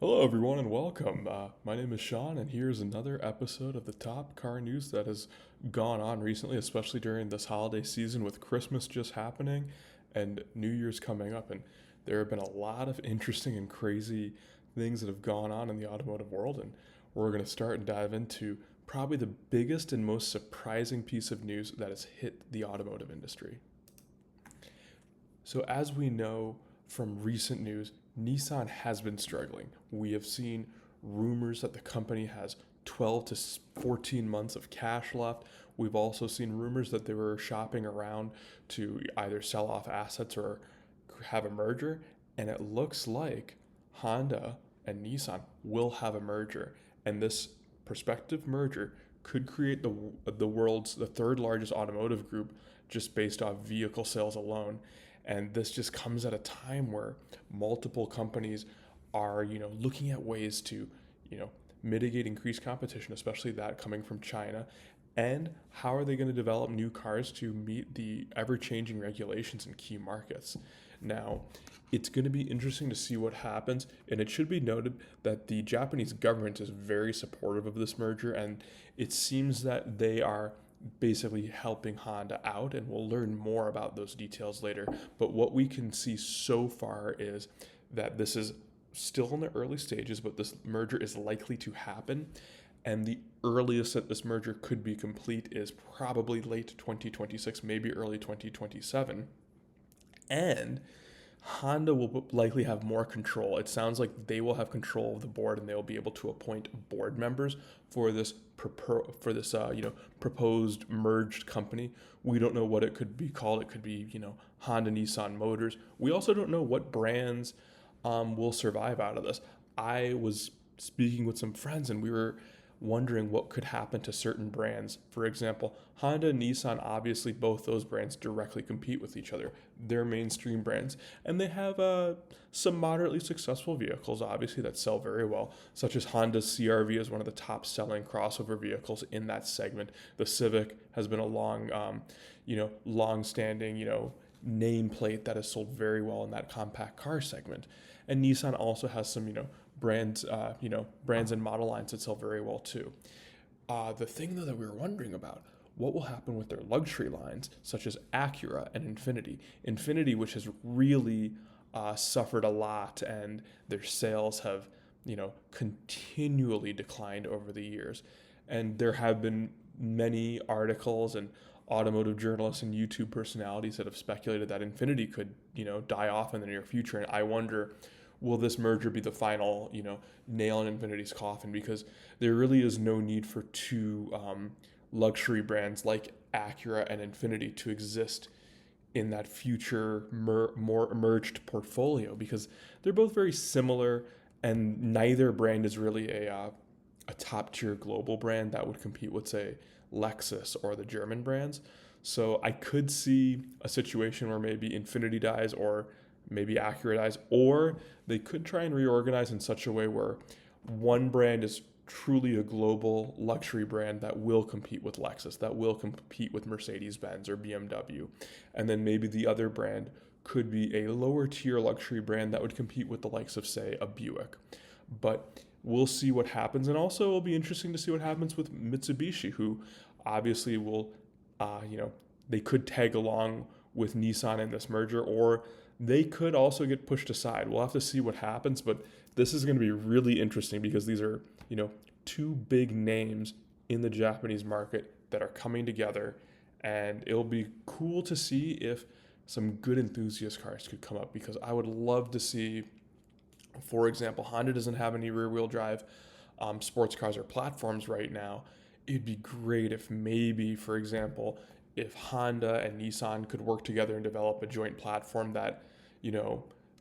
Hello, everyone, and welcome. My name is Sean, and here's another episode of the top car news that has gone on recently, especially during this holiday season with Christmas just happening and New Year's coming up. And there have been a lot of interesting and crazy things that have gone on in the automotive world. And we're going to start and dive into probably the biggest and most surprising piece of news that has hit the automotive industry. So, as we know from recent news, Nissan has been struggling. We have seen rumors that the company has 12 to 14 months of cash left. We've also seen rumors that they were shopping around to either sell off assets or have a merger. And it looks like Honda and Nissan will have a merger. And this prospective merger could create the world's the third largest automotive group just based off vehicle sales alone. And this just comes at a time where multiple companies are, looking at ways to, you know, mitigate increased competition, especially that coming from China. And how are they going to develop new cars to meet the ever changing regulations in key markets? Now, it's going to be interesting to see what happens. And it should be noted that the Japanese government is very supportive of this merger. And it seems that they are basically helping Honda out, and we'll learn more about those details later. But what we can see so far is that this is still in the early stages, but this merger is likely to happen. And the earliest that this merger could be complete is probably late 2026, maybe early 2027. And Honda will likely have more control. It sounds like they will have control of the board, and they will be able to appoint board members for this proposed merged company. We don't know what it could be called. It could be Honda Nissan Motors. We also don't know what brands will survive out of this. I was speaking with some friends, and we were wondering what could happen to certain brands. For example, Honda and Nissan, obviously both those brands directly compete with each other. They're mainstream brands, and they have some moderately successful vehicles, obviously, that sell very well, such as Honda's CR-V is one of the top selling crossover vehicles in that segment. The Civic has been a long-standing, nameplate that has sold very well in that compact car segment. And Nissan also has some, brands and model lines that sell very well too. The thing though that we were wondering about, what will happen with their luxury lines, such as Acura and Infiniti? Infiniti, which has really suffered a lot, and their sales have, continually declined over the years. And there have been many articles and automotive journalists and YouTube personalities that have speculated that Infiniti could, die off in the near future. And I wonder, will this merger be the final, nail in Infiniti's coffin? Because there really is no need for two luxury brands like Acura and Infiniti to exist in that future more merged portfolio, because they're both very similar, and neither brand is really a top tier global brand that would compete with, say, Lexus or the German brands. So I could see a situation where maybe Infiniti dies, or maybe Acura dies, or they could try and reorganize in such a way where one brand is truly a global luxury brand that will compete with Lexus, that will compete with Mercedes-Benz or BMW. And then maybe the other brand could be a lower tier luxury brand that would compete with the likes of, say, a Buick. But we'll see what happens. And also, it'll be interesting to see what happens with Mitsubishi, who obviously will, they could tag along with Nissan in this merger, or they could also get pushed aside. We'll have to see what happens, but this is going to be really interesting because these are, two big names in the Japanese market that are coming together, and it'll be cool to see if some good enthusiast cars could come up, because I would love to see, for example, Honda doesn't have any rear-wheel drive sports cars or platforms right now. It'd be great if maybe, for example, if Honda and Nissan could work together and develop a joint platform that,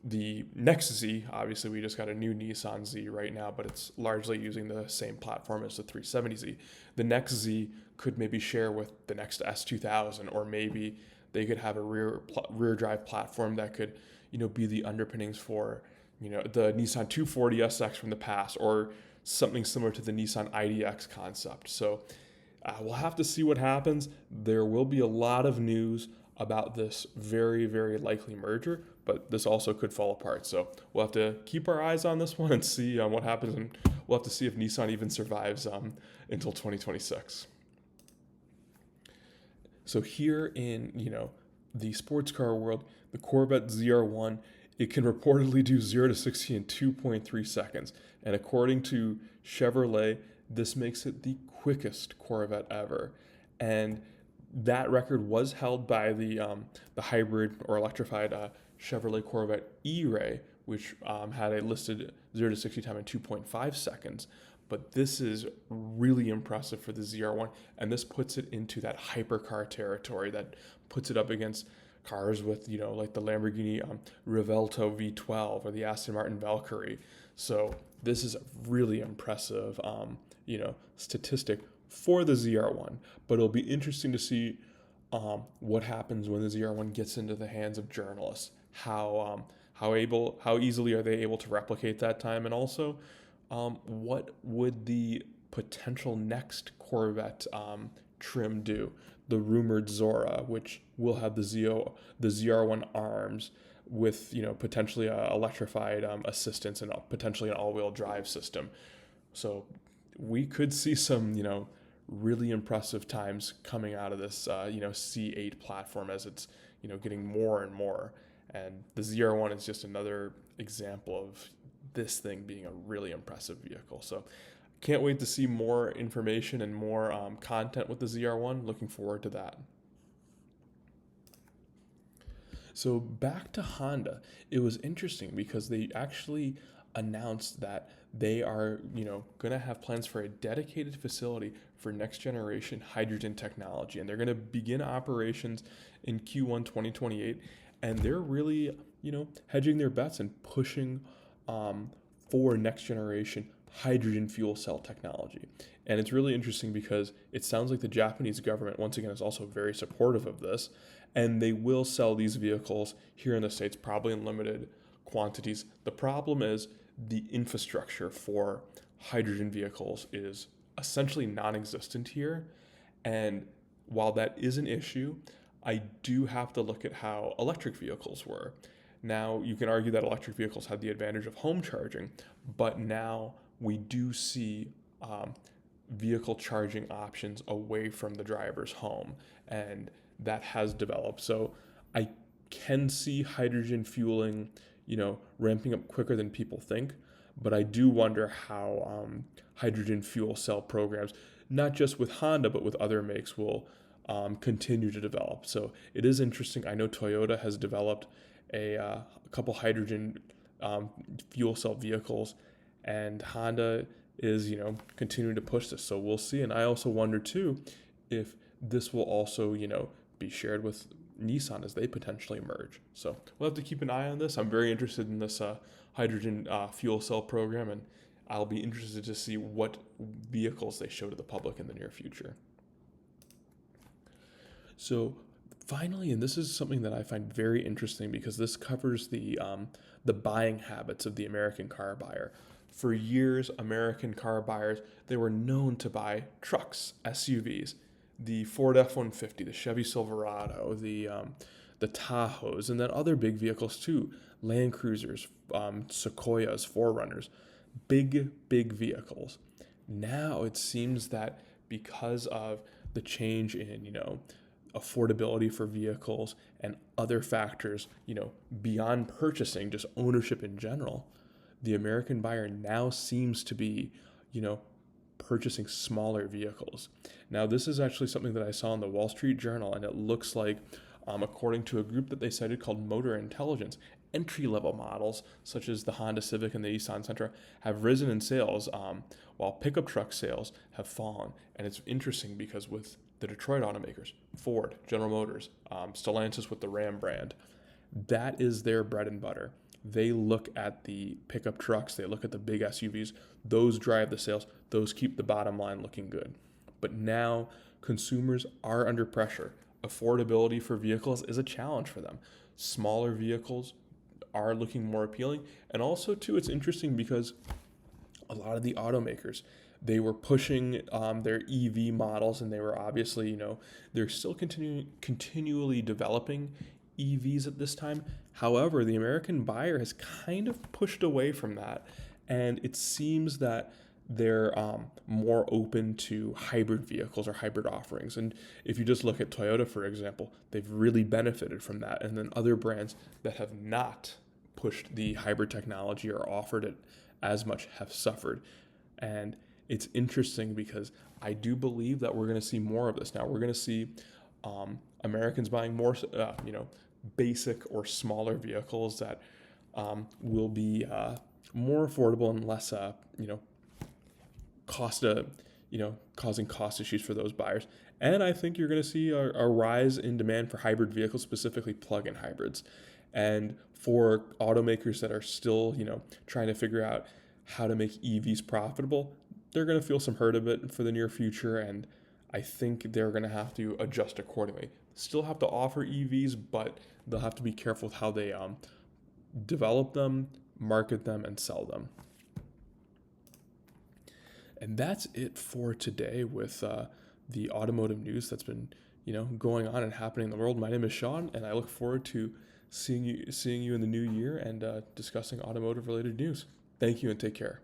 the next Z, obviously we just got a new Nissan Z right now, but it's largely using the same platform as the 370Z. The next Z could maybe share with the next S2000, or maybe they could have a rear drive platform that could, be the underpinnings for, the Nissan 240SX from the past, or something similar to the Nissan IDX concept. So we'll have to see what happens. There will be a lot of news about this very, very likely merger, but this also could fall apart. So we'll have to keep our eyes on this one and see what happens, and we'll have to see if Nissan even survives until 2026. So here in the sports car world, the Corvette ZR-1, it can reportedly do 0 to 60 in 2.3 seconds, and according to Chevrolet, this makes it the quickest Corvette ever. And that record was held by the hybrid or electrified Chevrolet Corvette E-Ray, which had a listed 0 to 60 time in 2.5 seconds. But this is really impressive for the ZR1, and this puts it into that hypercar territory that puts it up against cars with, like the Lamborghini Revelto V12 or the Aston Martin Valkyrie. So this is a really impressive, statistic for the ZR1. But it'll be interesting to see what happens when the ZR1 gets into the hands of journalists. How easily are they able to replicate that time, and also what would the potential next Corvette trim do? The rumored Zora, which will have the ZR1 arms with potentially a electrified assistance and potentially an all-wheel drive system. So we could see some really impressive times coming out of this C8 platform as it's getting more and more. And the ZR1 is just another example of this thing being a really impressive vehicle. So can't wait to see more information and more content with the ZR1. Looking forward to that. So back to Honda, it was interesting because they actually announced that they are, going to have plans for a dedicated facility for next generation hydrogen technology, and they're going to begin operations in Q1 2028, and they're really, hedging their bets and pushing for next generation hydrogen fuel cell technology. And it's really interesting because it sounds like the Japanese government, once again, is also very supportive of this, and they will sell these vehicles here in the States, probably in limited quantities. The problem is the infrastructure for hydrogen vehicles is essentially non-existent here. And while that is an issue, I do have to look at how electric vehicles were. Now, you can argue that electric vehicles had the advantage of home charging, but now we do see vehicle charging options away from the driver's home, and that has developed. So I can see hydrogen fueling, ramping up quicker than people think, but I do wonder how hydrogen fuel cell programs, not just with Honda, but with other makes, will continue to develop. So it is interesting. I know Toyota has developed a couple hydrogen fuel cell vehicles, and Honda is continuing to push this. So we'll see. And I also wonder too if this will also be shared with Nissan as they potentially merge. So we'll have to keep an eye on this. I'm very interested in this hydrogen fuel cell program, and I'll be interested to see what vehicles they show to the public in the near future. So finally, and this is something that I find very interesting because this covers the buying habits of the American car buyer. For years, American car buyers, they were known to buy trucks, SUVs, the Ford F-150, the Chevy Silverado, the Tahoes, and then other big vehicles too, Land Cruisers, Sequoias, 4Runners, big vehicles. Now it seems that because of the change in, affordability for vehicles and other factors, beyond purchasing, just ownership in general, the American buyer now seems to be, purchasing smaller vehicles. Now, this is actually something that I saw in the Wall Street Journal, and it looks like, according to a group that they cited called Motor Intelligence, entry-level models, such as the Honda Civic and the Nissan Sentra, have risen in sales, while pickup truck sales have fallen. And it's interesting because with the Detroit automakers, Ford, General Motors, Stellantis with the Ram brand, that is their bread and butter. They look at the pickup trucks, they look at the big SUVs, those drive the sales, those keep the bottom line looking good. But now consumers are under pressure. Affordability for vehicles is a challenge for them. Smaller vehicles are looking more appealing. And also, too, it's interesting because a lot of the automakers, they were pushing their EV models, and they were obviously, they're still continually developing EVs at this time. However, the American buyer has kind of pushed away from that, and it seems that they're more open to hybrid vehicles or hybrid offerings. And if you just look at Toyota, for example, they've really benefited from that. And then other brands that have not pushed the hybrid technology or offered it as much have suffered. And it's interesting because I do believe that we're going to see more of this. Now we're going to see Americans buying more, basic or smaller vehicles that will be more affordable and less, causing cost issues for those buyers. And I think you're going to see a rise in demand for hybrid vehicles, specifically plug-in hybrids. And for automakers that are still, trying to figure out how to make EVs profitable, they're going to feel some hurt of it for the near future. And I think they're going to have to adjust accordingly. Still have to offer EVs, but they'll have to be careful with how they develop them, market them, and sell them. And that's it for today with the automotive news that's been, going on and happening in the world. My name is Sean, and I look forward to seeing you in the new year and discussing automotive related news. Thank you and take care.